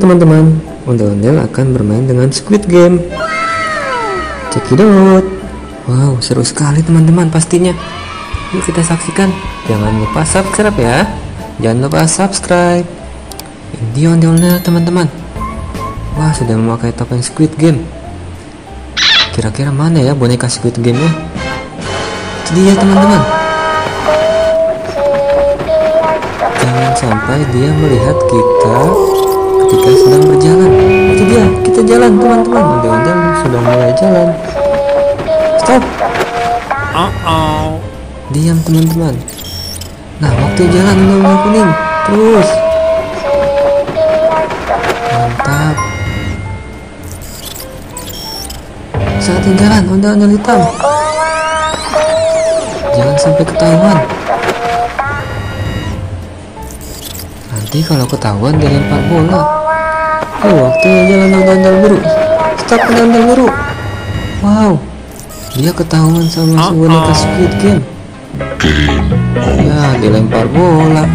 teman-teman, ondel-ondel akan bermain dengan Squid Game. Cekidot. Wow, seru sekali teman-teman pastinya. Yuk kita saksikan. Jangan lupa subscribe ya. Jangan lupa subscribe. Ini ondel-ondel teman-teman. Wah, sudah memakai topeng Squid Game. Kira-kira mana ya boneka Squid Game-nya? Itu dia teman-teman. Jangan sampai dia melihat kita ketika sedang berjalan. Itu dia, kita jalan teman-teman. Ondel-ondel sudah mulai jalan. Stop. Diam teman-teman. Nah, waktu jalan ondel-ondel kuning. Terus. Mantap. Saatnya jalan ondel-ondel hitam. Jangan sampai ketahuan. Nanti kalau ketahuan dia lempar bola. Waktunya jalan ondel-ondel biru. Stop ondel-ondel biru. Wow, dia ketahuan sama si boneka Squid Game. Ya, dilempar bola.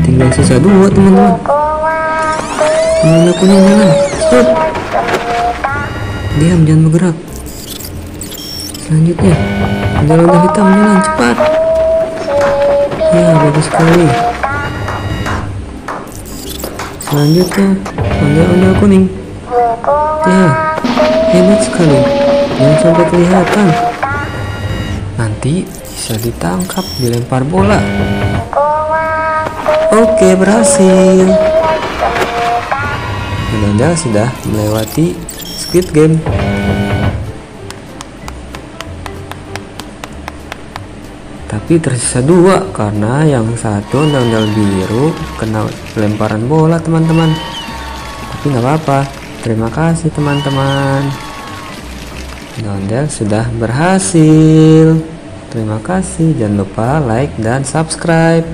Tinggal sisa 2 teman-teman. Ondel kuning jalan. Stop. Diam, jangan bergerak. Selanjutnya ondel-ondel hitam jalan cepat. Ya, bagus sekali. Selanjutnya ondel-ondel kuning. Ya, hebat sekali. Jangan sampai kelihatan. Nanti bisa ditangkap, dilempar bola. Oke, berhasil. Ondel sudah melewati Squid Game. Tapi tersisa 2 karena yang satu ondel-ondel biru kena lemparan bola teman-teman. Tapi nggak apa-apa. Terima kasih teman-teman. Ondel sudah berhasil. Terima kasih. Jangan lupa like dan subscribe.